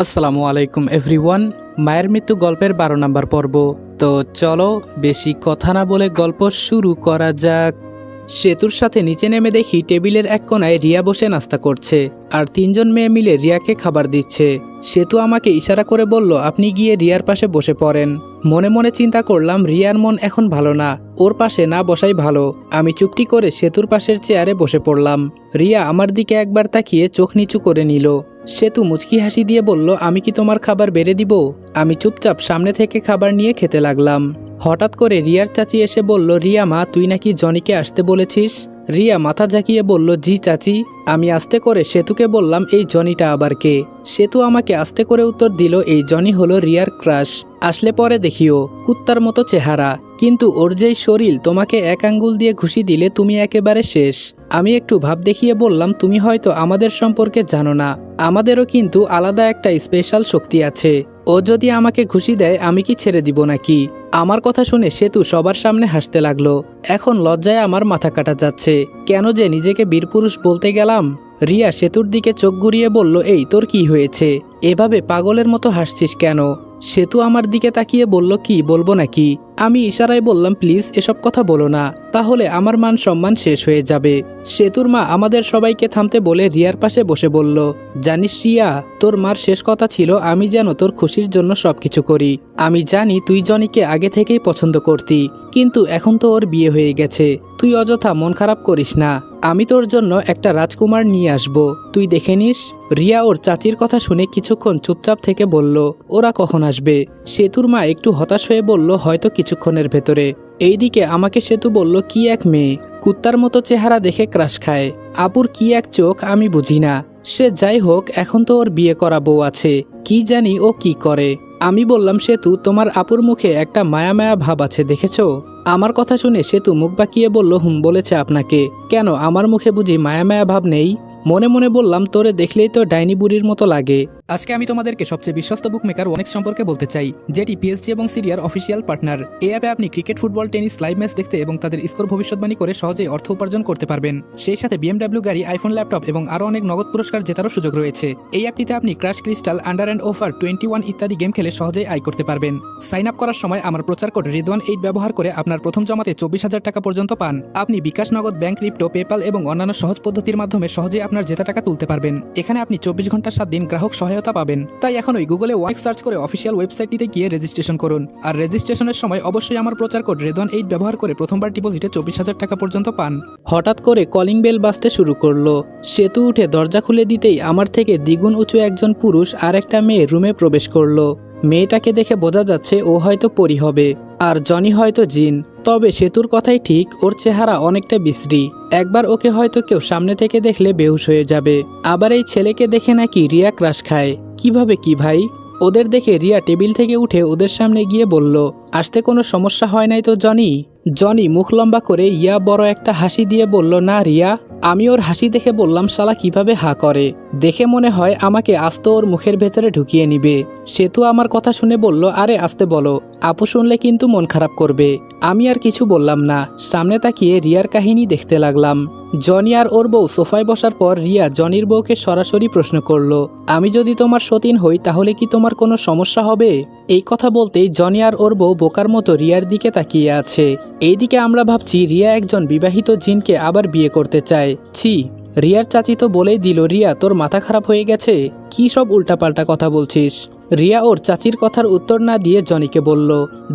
আসসালামু আলাইকুম এভরিওয়ান। মায়ের মৃত্যু গল্পের 12 নম্বর পর্ব। তো চলো বেশি কথা না বলে গল্প শুরু করা যাক। সেতুর সাথে নিচে নেমে দেখি টেবিলের এক কোনায় রিয়া বসে নাস্তা করছে আর 3জন মেয়ে মিলে রিয়াকে খাবার দিচ্ছে। সেতু আমাকে ইশারা করে বলল, আপনি গিয়ে রিয়ার পাশে বসে পড়েন। মনে মনে চিন্তা করলাম রিয়ার মন এখন ভালো না, ওর পাশে না বসাই ভালো। আমি চুপটি করে সেতুর পাশের চেয়ারে বসে পড়লাম। রিয়া আমার দিকে একবার তাকিয়ে চোখ নিচু করে নিল। সেতু মুচকি হাসি দিয়ে বলল, আমি কি তোমার খাবার বেড়ে দিব? আমি চুপচাপ সামনে থেকে খাবার নিয়ে খেতে লাগলাম। হঠাৎ করে রিয়ার চাচি এসে বলল, রিয়া মা, তুই নাকি জনিকে আসতে বলেছিস? রিয়া মাথা ঝাঁকিয়ে বলল, জি চাচি। আমি আস্তে করে সেতুকে বললাম, এই জনিটা আবার কে? সেতু আমাকে আস্তে করে উত্তর দিল, এই জনি হলো রিয়ার ক্রাশ। আসলে পরে দেখিও, কুত্তার মতো চেহারা, কিন্তু ওর যেই শরীর, তোমাকে এক আঙ্গুল দিয়ে ঘুষি দিলে তুমি একেবারে শেষ। আমি একটু ভাব দেখিয়ে বললাম, তুমি হয়তো আমাদের সম্পর্কে জানো না, আমাদেরও কিন্তু আলাদা একটা স্পেশাল শক্তি আছে। ও যদি আমাকে ঘুষি দেয় আমি কি ছেড়ে দিব নাকি? আমার কথা শুনে সেতু সবার সামনে হাসতে লাগলো। এখন লজ্জায় আমার মাথা কাটা যাচ্ছে, কেন যে নিজেকে বীরপুরুষ বলতে গেলাম। রিয়া সেতুর দিকে চোখ ঘুরিয়ে বলল, এই তোর কি হয়েছে? এভাবে পাগলের মতো হাসছিস কেন? সেতু আমার দিকে তাকিয়ে বলল, কি বলবো নাকি? আমি ইশারায় বললাম, প্লিজ এসব কথা বলো না, তাহলে আমার মান সম্মান শেষ হয়ে যাবে। সেতুর মা আমাদের সবাইকে থামতে বলে রিয়ার পাশে বসে বলল, জানিস রিয়া, তোর মার শেষ কথা ছিল আমি যেন তোর খুশির জন্য সবকিছু করি। আমি জানি তুই জনিকে আগে থেকেই পছন্দ করতি, কিন্তু এখন তো ওর বিয়ে হয়ে গেছে, তুই অযথা মন খারাপ করিস না। আমি তোর জন্য একটা রাজকুমার নিয়ে আসব, তুই দেখে নিস। রিয়া ওর চাচির কথা শুনে কিছুক্ষণ চুপচাপ থেকে বলল, ওরা কখন আসবে? সেতুর মা একটু হতাশ হয়ে বলল, হয়তো কিছুক্ষণের ভেতরে। এইদিকে আমাকে সেতু বলল, কি এক মেয়ে, কুত্তার মতো চেহারা দেখে ক্রাশ খায়। আপুর কি এক চোখ আমি বুঝি না। সে যাই হোক, এখন তো ওর বিয়ে করা বউ আছে, কি জানি ও কি করে। আমি বললাম, সেতু তোমার আপুর মুখে একটা মায়া মায়া ভাব আছে, দেখেছো? আমার কথা শুনে সেতু মুখ বাঁকিয়ে বলল, হুম বলেছে আপনাকে। কেন, আমার মুখে বুঝি মায়া মায়া ভাব নেই? মনে মনে বললাম, তোরে দেখলেই তো ডাইনি বুড়ির মতো লাগে। আজকে আমি তোমাদেরকে সবচেয়ে বিশ্বস্ত বুকমেকার ওনেক্স সম্পর্কে বলতে চাই, যেটি পিএসজি এবং সিরিয়ার অফিসিয়াল পার্টনার। এই অ্যাপে আপনি cricket, football, tennis live match দেখতে এবং তাদের স্কোর ভবিষ্যৎবাণী করে সহজেই অর্থ উপার্জন করতে পারবেন। সেই সাথে বিএমডব্লিউ গাড়ি, আইফোন, ল্যাপটপ এবং আরও অনেক নগদ পুরস্কার জেতারও সুযোগ রয়েছে। এই অ্যাপটিতে আপনি crash, crystal, under and over 21 ইত্যাদি গেম খেলে সহজেই আয় করতে পারবেন। সাইন আপ করার সময় আমার প্রচার কোড রিদওয়ান8 ব্যবহার করে আপনার প্রথম জমাতে 24,000 টাকা পর্যন্ত পান। আপনি বিকাশ, নগদ, ব্যাংক, ক্রিপ্টো, পেপাল এবং অন্যান্য সহজ পদ্ধতির মাধ্যমে সহজেই আপনার জেতা টাকা তুলতে পারবেন। এখানে আপনি 24 ঘন্টা 7 দিন গ্রাহক সহায়তা পাবেন। তাই এখনই গুগলে ওনেক্স সার্চ করে অফিসিয়াল ওয়েবসাইটটিতে গিয়ে রেজিস্ট্রেশন করুন। আর রেজিস্ট্রেশনের সময় অবশ্যই আমার প্রচার কোড রিদওয়ান8 ব্যবহার করে প্রথমবার ডিপোজিটে 24,000 টাকা পর্যন্ত পান। হঠাৎ করে কলিং বেল বাজতে শুরু করলো। সেতু উঠে দরজা খুলে দিতেই আমার থেকে দ্বিগুণ উঁচু একজন পুরুষ আর একটা মেয়ে রুমে প্রবেশ করলো। মেয়েটাকে দেখে বোঝা যাচ্ছে ও হয়তো পরী হবে, আর জনি হয়তো জিন। তবে সেতুর কথাই ঠিক, ওর চেহারা অনেকটা বিশ্রী। একবার ওকে হয়তো কেউ সামনে থেকে দেখলে বেহুশ হয়ে যাবে। আবার এই ছেলেকে দেখে নাকি রিয়া ক্রাশ খায়। কিভাবে কি ভাই? ওদের দেখে রিয়া টেবিল থেকে উঠে ওদের সামনে গিয়ে বলল, আসতে কোনো সমস্যা হয় নাই তো জনি? জনি মুখ লম্বা করে ইয়া বড় একটা হাসি দিয়ে বলল, না রিয়া। আমি ওর হাসি দেখে বললাম, শালা কিভাবে হা করে, দেখে মনে হয় আমাকে আস্ত ওর মুখের ভেতরে ঢুকিয়ে নিবে। সেতু আমার কথা শুনে বলল, আরে আসতে বলো, আপু শুনলে কিন্তু মন খারাপ করবে। আমি আর কিছু বললাম না, সামনে তাকিয়ে রিয়ার কাহিনী দেখতে লাগলাম। জনি আর ওর বউ সোফায় বসার পর রিয়া জনির বউকে সরাসরি প্রশ্ন করলো, আমি যদি তোমার সতীন হই তাহলে কি তোমার কোনো সমস্যা হবে? এই কথা বলতেই জনি আর ওর বউ বোকার মতো রিয়ার দিকে তাকিয়ে আছে। এইদিকে আমরা ভাবছি রিয়া একজন বিবাহিত জিনকে আবার বিয়ে করতে চায়। ছি, রিয়ার চাচি তো বলেই দিল, রিয়া তোর মাথা খারাপ হয়ে গেছে, কি সব উল্টাপাল্টা কথা বলছিস? রিয়া ওর চাচির কথার উত্তর না দিয়ে জনিকে বলল,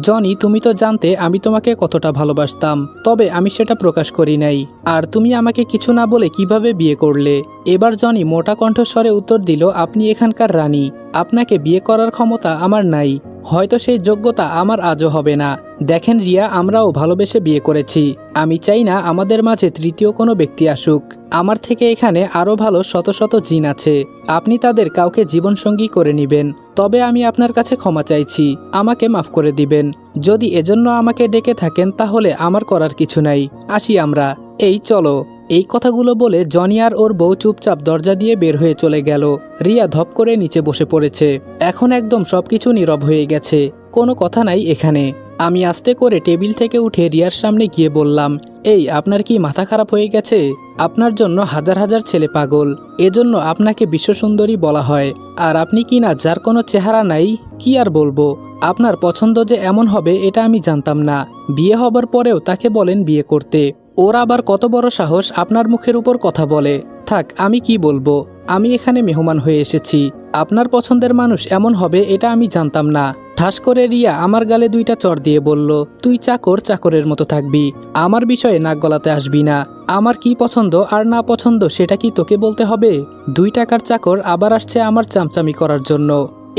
জনি তুমি তো জানতে আমি তোমাকে কতটা ভালোবাসতাম, তবে আমি সেটা প্রকাশ করি নাই। আর তুমি আমাকে কিছু না বলে কিভাবে বিয়ে করলে? এবার জনি মোটা কণ্ঠস্বরে উত্তর দিল, আপনি এখানকার রানী, আপনাকে বিয়ে করার ক্ষমতা আমার নাই, হয়তো সেই যোগ্যতা আমার আজও হবে না। দেখেন রিয়া, আমরাও ভালোবেসে বিয়ে করেছি, আমি চাই না আমাদের মাঝে তৃতীয় কোনো ব্যক্তি আসুক। আমার থেকে এখানে আরও ভালো শত শত জিন আছে, আপনি তাদের কাউকে জীবনসঙ্গী করে নেবেন। তবে আমি আপনার কাছে ক্ষমা চাইছি, আমাকে মাফ করে দিবেন। যদি এজন্য আমাকে ডেকে থাকেন তাহলে আমার করার কিছু নাই, আসি আমরা, এই চলো। এই কথাগুলো বলে জনি আর ওর বউ চুপচাপ দরজা দিয়ে বের হয়ে চলে গেল। রিয়া ধপ করে নিচে বসে পড়েছে। এখন একদম সবকিছু নীরব হয়ে গেছে, কোনো কথা নাই এখানে। আমি আস্তে করে টেবিল থেকে উঠে রিয়ার সামনে গিয়ে বললাম, এই আপনার কি মাথা খারাপ হয়ে গেছে? আপনার জন্য হাজার হাজার ছেলে পাগল, এজন্য আপনাকে বিশ্বসুন্দরী বলা হয়। আর আপনি কি না যার কোনো চেহারা নাই, কি আর বলবো। আপনার পছন্দ যে এমন হবে এটা আমি জানতাম না। বিয়ে হবার পরেও তাকে বলেন বিয়ে করতে। ওর আবার কত বড় সাহস আপনার মুখের উপর কথা বলে। থাক, আমি কি বলবো, আমি এখানে মেহমান হয়ে এসেছি। আপনার পছন্দের মানুষ এমন হবে এটা আমি জানতাম না। ঠাস করে রিয়া আমার গালে 2টা চড় দিয়ে বলল, তুই চাকর চাকরের মতো থাকবি, আমার বিষয়ে নাক গলাতে আসবি না। আমার কি পছন্দ আর না পছন্দ সেটা কি তোকে বলতে হবে? 2 টাকার চাকর আবার আসছে আমার চামচামি করার জন্য।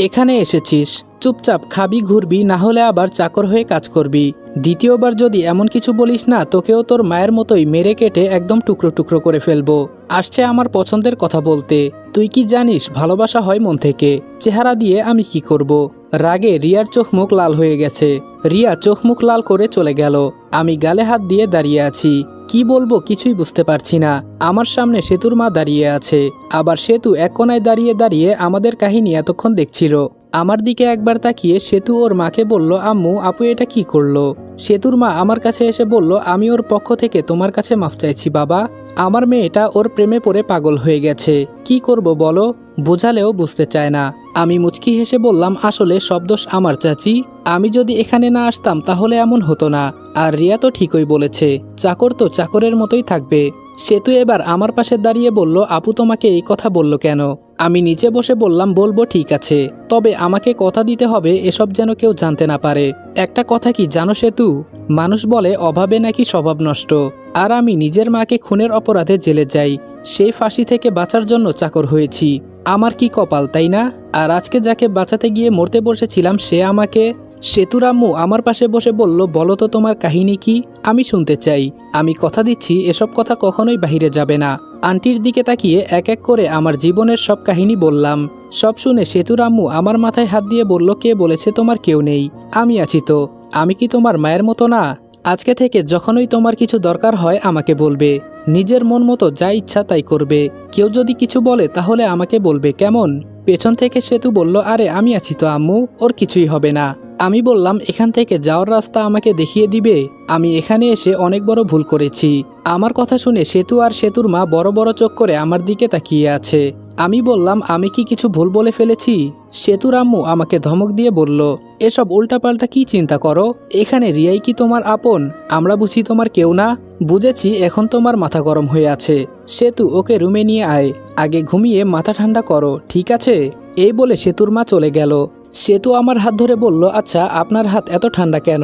এখানে এসেছিস, চুপচাপ খাবি ঘুরবি, না হলে আবার চাকর হয়ে কাজ করবি। দ্বিতীয়বার যদি এমন কিছু বলিস না, তোকেও তোর মায়ের মতোই মেরে কেটে একদম টুকরো টুকরো করে ফেলবো। আসছে আমার পছন্দের কথা বলতে। তুই কি জানিস ভালোবাসা হয় মন থেকে? চেহারা দিয়ে আমি কি করব? রাগে রিয়ার চোখ মুখ লাল হয়ে গেছে। রিয়া চোখ মুখ লাল করে চলে গেল। আমি গালে হাত দিয়ে দাঁড়িয়ে আছি। কি বলবো কিছুই বুঝতে পারছি না। আমার সামনে সেতুর মা দাঁড়িয়ে আছে, আবার সেতু এক কোনায় দাঁড়িয়ে দাঁড়িয়ে আমাদের কাহিনী এতক্ষণ দেখছিল। আমার দিকে একবার তাকিয়ে সেতু ওর মাকে বলল, আম্মু আপু এটা কি করলো? সেতুর মা আমার কাছে এসে বলল, আমি ওর পক্ষ থেকে তোমার কাছে মাফ চাইছি বাবা। আমার মেয়েটা ওর প্রেমে পড়ে পাগল হয়ে গেছে, কি করব বলো? বোঝালেও বুঝতে চায় না। আমি মুচকি হেসে বললাম, আসলে সব দোষ আমার চাচি। আমি যদি এখানে না আসতাম তাহলে এমন হতো না। আর রিয়া তো ঠিকই বলেছে, চাকর তো চাকরের মতোই থাকবে। সেতু এবার আমার পাশে দাঁড়িয়ে বলল, আপু তোমাকে এই কথা বলল কেন? আমি নিচে বসে বললাম, বলবো ঠিক আছে, তবে আমাকে কথা দিতে হবে এসব যেন কেউ জানতে না পারে। একটা কথা কি জানো সেতু, মানুষ বলে অভাবে নাকি স্বভাব নষ্ট। আর আমি নিজের মাকে খুনের অপরাধে জেলে যাই, সেই ফাঁসি থেকে বাঁচার জন্য চাকর হয়েছি। আমার কি কপাল, তাই না? আর আজকে যাকে বাঁচাতে গিয়ে মরতে বসেছিলাম সে আমাকে। সেতুর আম্মু আমার পাশে বসে বলল, বলো তো তোমার কাহিনী কি, আমি শুনতে চাই। আমি কথা দিচ্ছি এসব কথা কখনোই বাহিরে যাবে না। আন্টির দিকে তাকিয়ে এক এক করে আমার জীবনের সব কাহিনী বললাম। সব শুনে সেতুর আম্মু আমার মাথায় হাত দিয়ে বলল, কে বলেছে তোমার কেউ নেই? আমি আছি তো। আমি কি তোমার মায়ের মতো না? আজকে থেকে যখনই তোমার কিছু দরকার হয় আমাকে বলবে। নিজের মন মতো যা ইচ্ছা তাই করবে। কেউ যদি কিছু বলে তাহলে আমাকে বলবে, কেমন? পেছন থেকে সেতু বলল, আরে আমি আছি তো আম্মু, ওর কিছুই হবে না। আমি বললাম, এখান থেকে যাওয়ার রাস্তা আমাকে দেখিয়ে দিবে? আমি এখানে এসে অনেক বড় ভুল করেছি। আমার কথা শুনে সেতু আর সেতুর মা বড় বড় চোখ করে আমার দিকে তাকিয়ে আছে। আমি বললাম, আমি কি কিছু ভুল বলে ফেলেছি? সেতুর আম্মু আমাকে ধমক দিয়ে বলল, এসব উল্টাপাল্টা কি চিন্তা করো? এখানে রিয়াই কি তোমার আপন? আমরা বুঝি তোমার কেউ না? বুঝেছি, এখন তোমার মাথা গরম হয়ে আছে। সেতু ওকে রুমে নিয়ে আয়, আগে ঘুমিয়ে মাথা ঠান্ডা করো, ঠিক আছে? এই বলে সেতুর মা চলে গেল। সেতু আমার হাত ধরে বলল, আচ্ছা আপনার হাত এত ঠান্ডা কেন?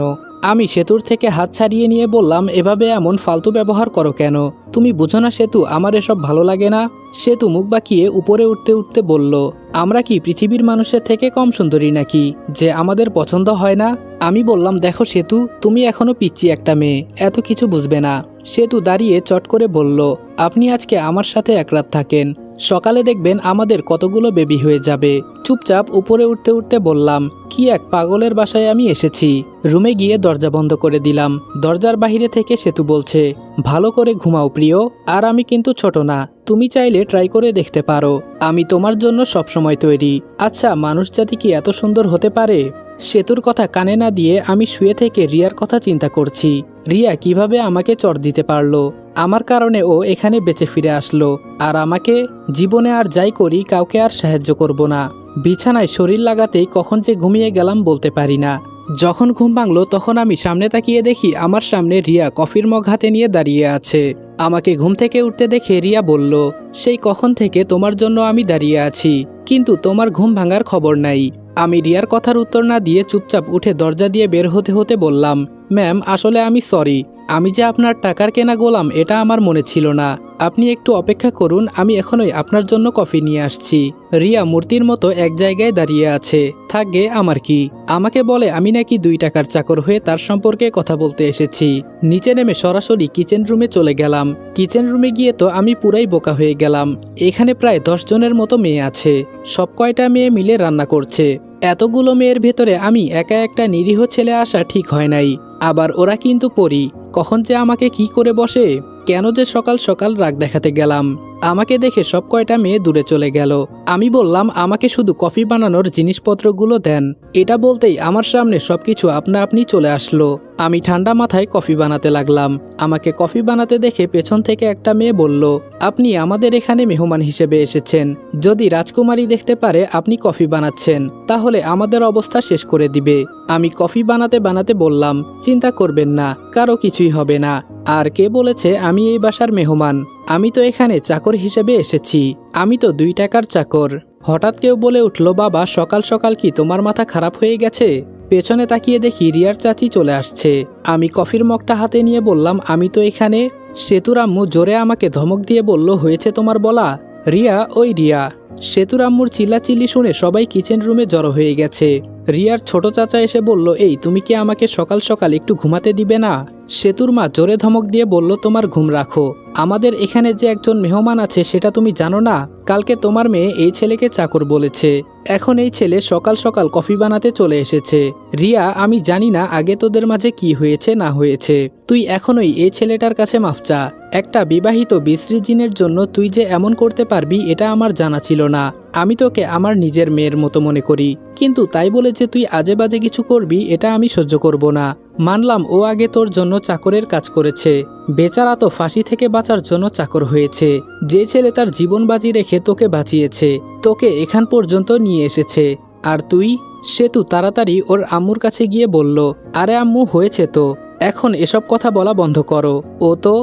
আমি সেতুর থেকে হাত ছাড়িয়ে নিয়ে বললাম, এভাবে এমন ফালতু ব্যবহার করো কেন? তুমি বুঝো না সেতু, আমার এসব ভালো লাগে না। সেতু মুখ বাঁকিয়ে উপরে উঠতে উঠতে বলল, আমরা কি পৃথিবীর মানুষের থেকে কম সুন্দরী নাকি যে আমাদের পছন্দ হয় না? আমি বললাম, দেখো সেতু, তুমি এখনো পিচ্চি একটা মেয়ে, এত কিছু বুঝবে না। সেতু দাঁড়িয়ে চট করে বলল, আপনি আজকে আমার সাথে এক রাত থাকেন, সকালে দেখবেন আমাদের কতগুলো বেবি হয়ে যাবে। চুপচাপ উপরে উঠতে উঠতে বললাম, কি এক পাগলের বাসায় আমি এসেছি। রুমে গিয়ে দরজা বন্ধ করে দিলাম। দরজার বাহিরে থেকে সেতু বলছে, ভালো করে ঘুমাও প্রিয়, আর আমি কিন্তু ছোট না, তুমি চাইলে ট্রাই করে দেখতে পারো। আমি তোমার জন্য সবসময় তৈরি। আচ্ছা, মানুষ জাতি কি এত সুন্দর হতে পারে? সেতুর কথা কানে না দিয়ে আমি শুয়ে থেকে রিয়ার কথা চিন্তা করছি। রিয়া কিভাবে আমাকে চড় দিতে পারলো? আমার কারণে ও এখানে বেঁচে ফিরে আসলো, আর আমাকে? জীবনে আর যাই করি কাউকে আর সাহায্য করব না। বিছানায় শরীর লাগাতেই কখন যে ঘুমিয়ে গেলাম বলতে পারি না। যখন ঘুম ভাঙলো তখন আমি সামনে তাকিয়ে দেখি আমার সামনে রিয়া কফির মগ হাতে নিয়ে দাঁড়িয়ে আছে। আমাকে ঘুম থেকে উঠতে দেখে রিয়া বলল, সেই কখন থেকে তোমার জন্য আমি দাঁড়িয়ে আছি, কিন্তু তোমার ঘুম ভাঙার খবর নাই। আমি রিয়ার কথার উত্তর না দিয়ে চুপচাপ উঠে দরজা দিয়ে বের হতে হতে বললাম, ম্যাম আসলে আমি সরি, আমি যে আপনার টাকার কেনা গোলাম এটা আমার মনে ছিল না। আপনি একটু অপেক্ষা করুন, আমি এখনই আপনার জন্য কফি নিয়ে আসছি। রিয়া মূর্তির মতো এক জায়গায় দাঁড়িয়ে আছে। থাকবে আমার কি? আমাকে বলে আমি নাকি 2 টাকার চাকর হয়ে তার সম্পর্কে কথা বলতে এসেছি। নিচে নেমে সরাসরি কিচেন রুমে চলে গেলাম। কিচেন রুমে গিয়ে তো আমি পুরাই বোকা হয়ে গেলাম। এখানে প্রায় 10 জনের মতো মেয়ে আছে, সব কয়টা মেয়ে মিলে রান্না করছে। এতগুলো মেয়ের ভেতরে আমি একা একটা নিরীহ ছেলে আসা ঠিক হয় নাই। আবার ওরা কিন্তু পরি, কখন যে আমাকে কি করে বসে। কেন যে সকাল সকাল রাগ দেখাতে গেলাম। আমাকে দেখে সব কয়টা মেয়ে দূরে চলে গেল। আমি বললাম আমাকে শুধু কফি বানানোর জিনিসপত্রগুলো দেন। এটা বলতেই আমার সামনে সবকিছু আপনা আপনি চলে আসলো। আমি ঠান্ডা মাথায় কফি বানাতে লাগলাম। আমাকে কফি বানাতে দেখে পেছন থেকে একটা মেয়ে বলল, আপনি আমাদের এখানে মেহমান হিসেবে এসেছেন। যদি রাজকুমারী দেখতে পারে আপনি কফি বানাচ্ছেন তাহলে আমাদের অবস্থা শেষ করে দিবে। আমি কফি বানাতে বানাতে বললাম, চিন্তা করবেন না, কারো কিছুই হবে না। আর কে বলেছে আমি এই বাসার মেহমান? আমি তো এখানে চাকর হিসেবে এসেছি। আমি তো 2 টাকার চাকর। হঠাৎ কেউ বলে উঠল, বাবা সকাল সকাল কি তোমার মাথা খারাপ হয়ে গেছে? পেছনে তাকিয়ে দেখি রিয়ার চাচি চলে আসছে। আমি কফির মগটা হাতে নিয়ে বললাম, আমি তো এখানে। সেতুর আম্মু জোরে আমাকে ধমক দিয়ে বলল, হয়েছে তোমার বলা? রিয়া, ওই রিয়া। সেতুর আম্মুর চিল্লাচিল্লি শুনে সবাই কিচেন রুমে জড়ো হয়ে গেছে। রিয়ার ছোট চাচা এসে বলল, এই তুমি কি আমাকে সকাল সকাল একটু ঘুমাতে দিবে না? সেতুর মা জোরে ধমক দিয়ে বলল, তোমার ঘুম রাখো। আমাদের এখানে যে একজন মেহমান আছে সেটা তুমি জানো না? কালকে তোমার মেয়ে এই ছেলেকে চাকর বলেছে। এখন এই ছেলে সকাল সকাল কফি বানাতে চলে এসেছে। রিয়া, আমি জানি না আগে তোদের মাঝে কি হয়েছে না হয়েছে। তুই এখনোই এই ছেলেটার কাছে মাফ চা। একটা বিবাহিত বিশ্রী জিনের জন্য তুই যে এমন করতে পারবি এটা আমার জানা ছিল না। আমি তোকে আমার নিজের মেয়ের মতো মনে করি, কিন্তু তাই বলে যে তুই আজে বাজে কিছু করবি এটা আমি সহ্য করব না। মানলাম ও আগে তোর জন্য চাকরের কাজ করেছে, বেচারা তো ফাঁসি থেকে বাঁচার জন্য চাকর হয়েছে। যে ছেলে তার জীবন বাজি রেখে তোকে বাঁচিয়েছে, তোকে এখান পর্যন্ত নিয়ে এসেছে, আর তুই? সেতু তাড়াতাড়ি ওর আম্মুর কাছে গিয়ে বলল, আরে আম্মু হয়েছে তো, এখন এসব কথা বলা বন্ধ করো। ও তো।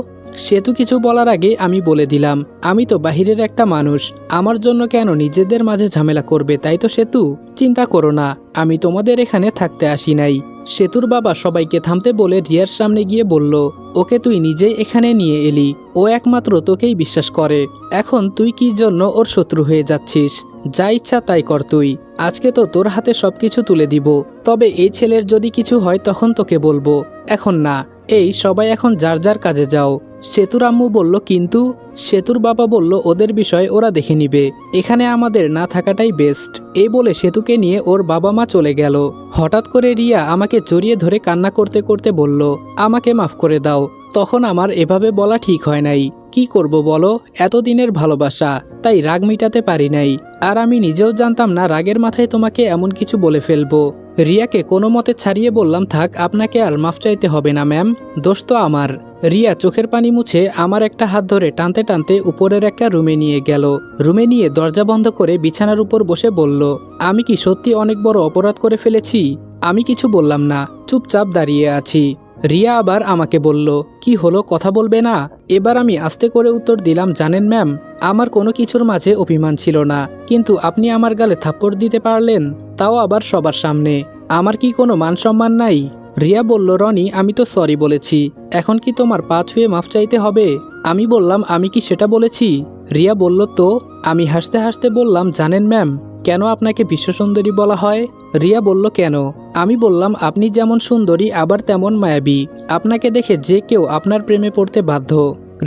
সেতু কিছু বলার আগে আমি বলে দিলাম, আমি তো বাহিরের একটা মানুষ, আমার জন্য কেন নিজেদের মাঝে ঝামেলা করবে, তাই তো সেতু? চিন্তা করো না, আমি তোমাদের এখানে থাকতে আসি নাই। সেতুর বাবা সবাইকে থামতে বলে রিয়ার সামনে গিয়ে বলল, ওকে তুই নিজেই এখানে নিয়ে এলি, ও একমাত্র তোকেই বিশ্বাস করে। এখন তুই কি জন্য ওর শত্রু হয়ে যাচ্ছিস? যা ইচ্ছা তাই কর তুই। আজকে তো তোর হাতে সবকিছু তুলে দিব, তবে এই ছেলের যদি কিছু হয় তখন তোকে বলবো, এখন না। এই সবাই এখন যার যার কাজে যাও। সেতুর আম্মু বলল, কিন্তু? সেতুর বাবা বলল, ওদের বিষয় ওরা দেখে নিবে, এখানে আমাদের না থাকাটাই বেস্ট। এই বলে সেতুকে নিয়ে ওর বাবা মা চলে গেল। হঠাৎ করে রিয়া আমাকে জড়িয়ে ধরে কান্না করতে করতে বলল, আমাকে মাফ করে দাও। তখন আমার এভাবে বলা ঠিক হয় নাই। কি করব বলো, এতদিনের ভালোবাসা, তাই রাগ মিটাতে পারি নাই। আর আমি নিজেও জানতাম না রাগের মাথায় তোমাকে এমন কিছু বলে ফেলবো। রিয়াকে কোনো মতে ছাড়িয়ে বললাম, থাক, আপনাকে আর মাফ চাইতে হবে না ম্যাম, দোষ তো আমার। রিয়া চোখের পানি মুছে আমার একটা হাত ধরে টানতে টানতে উপরের একটা রুমে নিয়ে গেল। রুমে নিয়ে দরজা বন্ধ করে বিছানার উপর বসে বলল, আমি কি সত্যি অনেক বড় অপরাধ করে ফেলেছি? আমি কিছু বললাম না, চুপচাপ দাঁড়িয়ে আছি। রিয়া আবার আমাকে বলল, কি হলো, কথা বলবে না? এবার আমি আস্তে করে উত্তর দিলাম, জানেন ম্যাম, আমার কোনো কিছুর মাঝে অভিমান ছিল না, কিন্তু আপনি আমার গালে থাপ্পড় দিতে পারলেন, তাও আবার সবার সামনে। আমার কি কোনো মান সম্মান নাই? রিয়া বলল, রনি, আমি তো সরি বলেছি, এখন কি তোমার পা ছুঁয়ে মাফ চাইতে হবে? আমি বললাম, আমি কি সেটা বলেছি? রিয়া বলল, তো? আমি হাসতে হাসতে বললাম, জানেন ম্যাম, কেন আপনাকে বিশ্বসুন্দরী বলা হয়? রিয়া বলল, কেন? আমি বললাম, আপনি যেমন সুন্দরী আবার তেমন মায়াবী, আপনাকে দেখে যে কেউ আপনার প্রেমে পড়তে বাধ্য।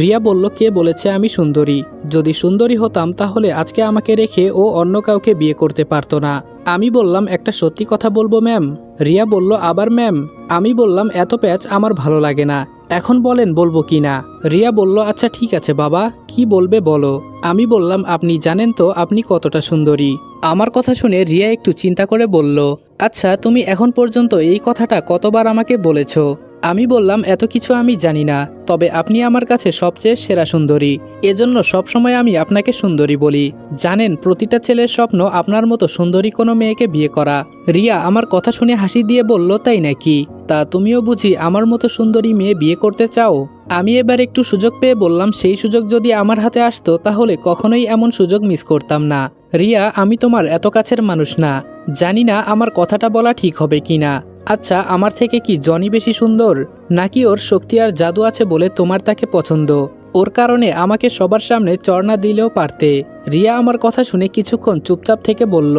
রিয়া বলল, কে বলেছে আমি সুন্দরী? যদি সুন্দরী হতাম তাহলে আজকে আমাকে রেখে ও অন্য কাউকে বিয়ে করতে পারতো না। আমি বললাম, একটা সত্যি কথা বলবো ম্যাম? রিয়া বলল, আবার ম্যাম? আমি বললাম, এত প্যাচ আমার ভালো লাগে না, এখন বলেন বলবো কি না। রিয়া বলল, আচ্ছা ঠিক আছে বাবা, কি বলবে বলো। আমি বললাম, আপনি জানেন তো আপনি কতটা সুন্দরী? আমার কথা শুনে রিয়া একটু চিন্তা করে বলল, আচ্ছা তুমি এখন পর্যন্ত এই কথাটা কতবার আমাকে বলেছ? আমি বললাম, এত কিছু আমি জানি না, তবে আপনি আমার কাছে সবচেয়ে সেরা সুন্দরী, এজন্য সবসময় আমি আপনাকে সুন্দরী বলি। জানেন, প্রতিটা ছেলের স্বপ্ন আপনার মতো সুন্দরী কোনো মেয়েকে বিয়ে করা। রিয়া আমার কথা শুনে হাসি দিয়ে বলল, তাই নাকি? তা তুমিও বুঝি আমার মতো সুন্দরী মেয়ে বিয়ে করতে চাও? আমি এবার একটু সুযোগ পেয়ে বললাম, সেই সুযোগ যদি আমার হাতে আসতো তাহলে কখনোই এমন সুযোগ মিস করতাম না। রিয়া, আমি তোমার এত কাছের মানুষ না, জানি না আমার কথাটা বলা ঠিক হবে কিনা। আচ্ছা, আমার থেকে কি জনি বেশি সুন্দর, নাকি ওর শক্তি আর জাদু আছে বলে তোমার তাকে পছন্দ? ওর কারণে আমাকে সবার সামনে চড়না দিলেও পারতে। রিয়া আমার কথা শুনে কিছুক্ষণ চুপচাপ থেকে বলল,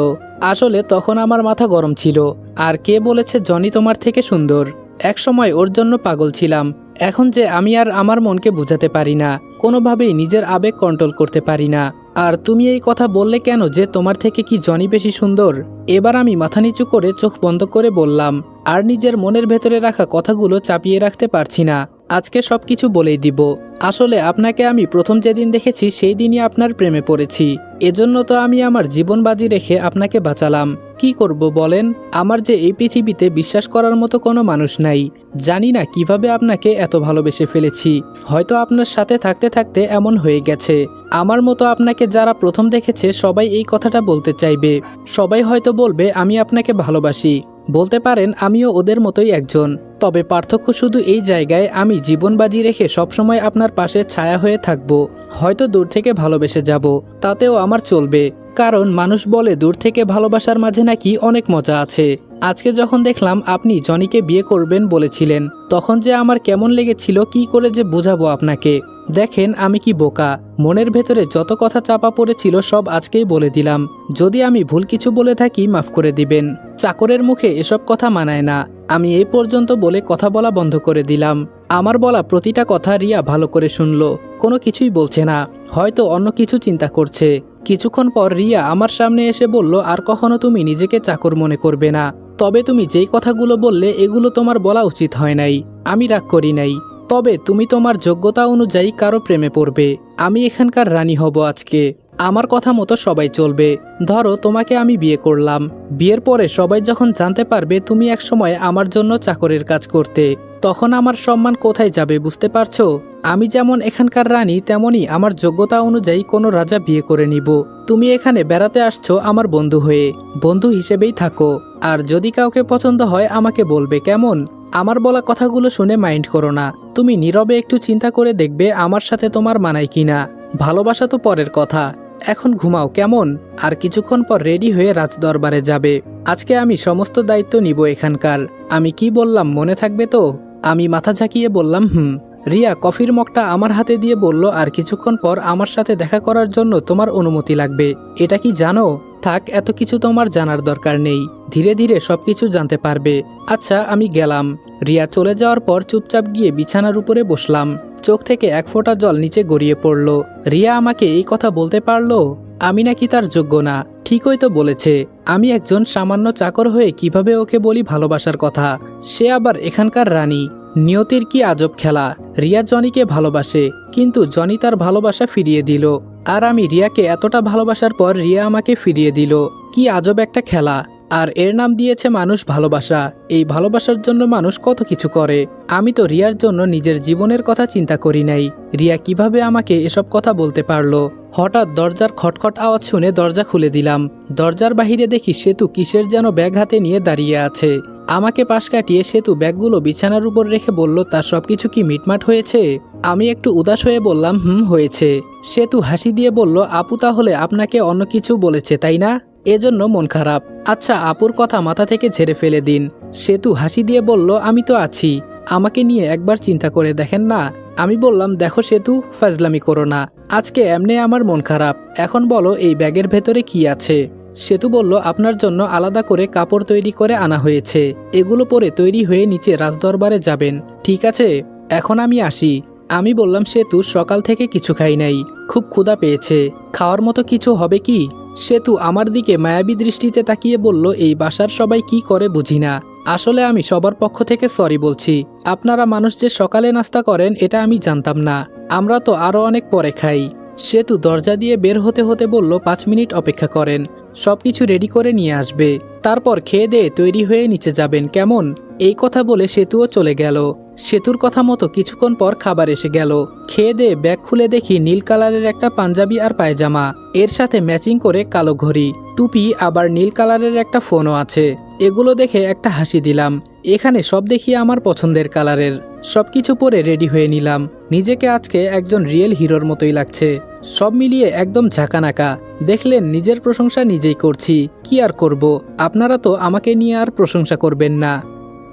আসলে তখন আমার মাথা গরম ছিল। আর কে বলেছে জনি তোমার থেকে সুন্দর? একসময় ওর জন্য পাগল ছিলাম, এখন যে আমি আর আমার মনকে বুঝাতে পারি না, কোনোভাবেই নিজের আবেগ কন্ট্রোল করতে পারি না। আর তুমি এই কথা বললে কেন যে তোমার থেকে কি জনি বেশি সুন্দর? এবার আমি মাথা নিচু করে চোখ বন্ধ করে বললাম, আর নিজের মনের ভেতরে রাখা কথাগুলো চাপিয়ে রাখতে পারছি না, আজকে সবকিছু বলেই দিব। আসলে আপনাকে আমি প্রথম যেদিন দেখেছি সেই দিনই আপনার প্রেমে পড়েছি। এজন্য তো আমি আমার জীবন বাজি রেখে আপনাকে বাঁচালাম। কি করব বলেন, আমার যে এই পৃথিবীতে বিশ্বাস করার মতো কোনো মানুষ নাই। জানি না কিভাবে আপনাকে এত ভালোবেসে ফেলেছি। হয়তো আপনার সাথে থাকতে থাকতে এমন হয়ে গেছে। আমার মতো আপনাকে যারা প্রথম দেখেছে সবাই এই কথাটা বলতে চাইবে। সবাই হয়তো বলবে আমি আপনাকে ভালোবাসি। বলতে পারেন আমিও ওদের মতোই একজন। তবে পার্থক্য শুধু এই জায়গায়, আমি জীবন বাজি রেখে সবসময় আপনার পাশে ছায়া হয়ে থাকব। হয়তো দূর থেকে ভালোবেসে যাব, তাতেও আমার চলবে। কারণ মানুষ বলে দূর থেকে ভালোবাসার মাঝে নাকি অনেক মজা আছে। আজকে যখন দেখলাম আপনি জনিকে বিয়ে করবেন বলেছিলেন, তখন যে আমার কেমন লেগেছিল কি করে যে বোঝাবো আপনাকে। দেখেন আমি কি বোকা, মনের ভেতরে যত কথা চাপা পড়েছিল সব আজকেই বলে দিলাম। যদি আমি ভুল কিছু বলে থাকি মাফ করে দিবেন। চাকরের মুখে এসব কথা মানায় না। আমি এই পর্যন্ত বলে কথা বলা বন্ধ করে দিলাম। আমার বলা প্রতিটা কথা রিয়া ভালো করে শুনলো, কোনো কিছুই বলছে না। হয়তো অন্য কিছু চিন্তা করছে। কিছুক্ষণ পর রিয়া আমার সামনে এসে বলল, আর কখনো তুমি নিজেকে চাকর মনে করবে না। তবে তুমি যেই কথাগুলো বললে এগুলো তোমার বলা উচিত হয় নাই। আমি রাগ করি নাই। তবে তুমি তোমার যোগ্যতা অনুযায়ী কারো প্রেমে পড়বে। আমি এখানকার রানী হব আজকে। আমার কথা মতো সবাই চলবে। ধরো তোমাকে আমি বিয়ে করলাম। বিয়ের পরে সবাই যখন জানতে পারবে তুমি একসময় আমার জন্য চাকরের কাজ করতে, তখন আমার সম্মান কোথায় যাবে বুঝতে পারছো? আমি যেমন এখানকার রানী, তেমনি আমার যোগ্যতা অনুযায়ী কোনো রাজা বিয়ে করে নিব। তুমি এখানে বেড়াতে আসছো আমার বন্ধু হয়ে, বন্ধু হিসেবেই থাকো। আর যদি কাউকে পছন্দ হয় আমাকে বলবে, কেমন? আমার বলা কথাগুলো শুনে মাইন্ড করো না। তুমি নীরবে একটু চিন্তা করে দেখবে আমার সাথে তোমার মানায় কিনা। ভালোবাসা তো পরের কথা, এখন ঘুমাও কেমন? আর কিছুক্ষণ পর রেডি হয়ে রাজদরবারে যাবে। আজকে আমি সমস্ত দায়িত্ব নিব এখানকার। আমি কি বললাম মনে থাকবে তো? আমি মাথা ঝাঁকিয়ে বললাম হুম। রিয়া কফির মগটা আমার হাতে দিয়ে বলল, আর কিছুক্ষণ পর আমার সাথে দেখা করার জন্য তোমার অনুমতি লাগবে। এটা কি জানো? থাক, এত কিছু তোমার জানার দরকার নেই। ধীরে ধীরে সবকিছু জানতে পারবে। আচ্ছা আমি গেলাম। রিয়া চলে যাওয়ার পর চুপচাপ গিয়ে বিছানার উপরে বসলাম। চোখ থেকে এক ফোঁটা জল নিচে গড়িয়ে পড়ল। রিয়া আমাকে এই কথা বলতে পারলো? আমি নাকি তার যোগ্য না? ঠিকই তো বলেছে। আমি একজন সামান্য চাকর হয়ে কিভাবে ওকে বলি ভালোবাসার কথা? সে আবার এখানকার রানী। নিয়তির কি আজব খেলা। রিয়া জনিকে ভালোবাসে, কিন্তু জনি তার ভালোবাসা ফিরিয়ে দিল। আর আমি রিয়াকে এতটা ভালোবাসার পর রিয়া আমাকে ফিরিয়ে দিল। কি আজব একটা খেলা। আর এর নাম দিয়েছে মানুষ ভালোবাসা। এই ভালোবাসার জন্য মানুষ কত কিছু করে। আমি তো রিয়ার জন্য নিজের জীবনের কথা চিন্তা করি নাই। রিয়া কিভাবে আমাকে এসব কথা বলতে পারলো? হঠাৎ দরজার খটখট আওয়াজ শুনে দরজা খুলে দিলাম। দরজার বাহিরে দেখি সেতু কিসের যেন ব্যাগ হাতে নিয়ে দাঁড়িয়ে আছে। আমাকে পাশ কাটিয়ে সেতু ব্যাগগুলো বিছানার উপর রেখে বলল, তার সবকিছু কি মিটমাট হয়েছে? আমি একটু উদাস হয়ে বললাম হুম হয়েছে। সেতু হাসি দিয়ে বলল, আপু তাহলে আপনাকে অন্য কিছু বলেছে তাই না? এজন্য মন খারাপ। আচ্ছা আপুর কথা মাথা থেকে ঝেড়ে ফেলে দিন। সেতু হাসি দিয়ে বলল, আমি তো আছি, আমাকে নিয়ে একবার চিন্তা করে দেখেন না। আমি বললাম, দেখো সেতু, ফাজলামি করো না। আজকে এমনি আমার মন খারাপ। এখন বলো এই ব্যাগের ভেতরে কি আছে? সেতু বলল, আপনার জন্য আলাদা করে কাপড় তৈরি করে আনা হয়েছে। এগুলো পরে তৈরি হয়ে নিচে রাজদরবারে যাবেন, ঠিক আছে? এখন আমি আসি। আমি বললাম, সেতু সকাল থেকে কিছু খাই নাই, খুব ক্ষুধা পেয়েছে, খাওয়ার মতো কিছু হবে কি? সেতু আমার দিকে মায়াবী দৃষ্টিতে তাকিয়ে বলল, এই বাসার সবাই কি করে বুঝি না। আসলে আমি সবার পক্ষ থেকে সরি বলছি। আপনারা মানুষ যে সকালে নাস্তা করেন এটা আমি জানতাম না। আমরা তো আরও অনেক পরে খাই। সেতু দরজা দিয়ে বের হতে হতে বলল, 5 মিনিট অপেক্ষা করেন, সবকিছু রেডি করে নিয়ে আসবে। তারপর খেয়ে দিয়ে তৈরি হয়ে নিচে যাবেন, কেমন? এই কথা বলে সেতুও চলে গেল। সেতুর কথা মতো কিছুক্ষণ পর খাবার এসে গেল। খেয়ে দিয়ে ব্যাগ খুলে দেখি নীল কালারের একটা পাঞ্জাবি আর পায়জামা, এর সাথে ম্যাচিং করে কালো ঘড়ি, টুপি, আবার নীল কালারের একটা ফোনও আছে। এগুলো দেখে একটা হাসি দিলাম। এখানে সব দেখি আমার পছন্দের কালারের। সবকিছু পরে রেডি হয়ে নিলাম। নিজেকে আজকে একজন রিয়েল হিরোর মতোই লাগছে। সব মিলিয়ে একদম ঝাঁকানাকা। দেখলেন, নিজের প্রশংসা নিজেই করছি। কি আর করব, আপনারা তো আমাকে নিয়ে আর প্রশংসা করবেন না।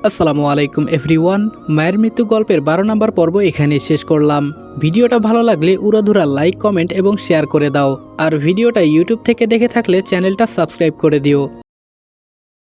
আসসালামু আলাইকুম এভরিওয়ান। মায়ের মৃত্যু গল্পের 12 নম্বর পর্ব এখানে শেষ করলাম। ভিডিওটা ভালো লাগলে উড়াধুরা লাইক, কমেন্ট এবং শেয়ার করে দাও। আর ভিডিওটা ইউটিউব থেকে দেখে থাকলে চ্যানেলটা সাবস্ক্রাইব করে দিও।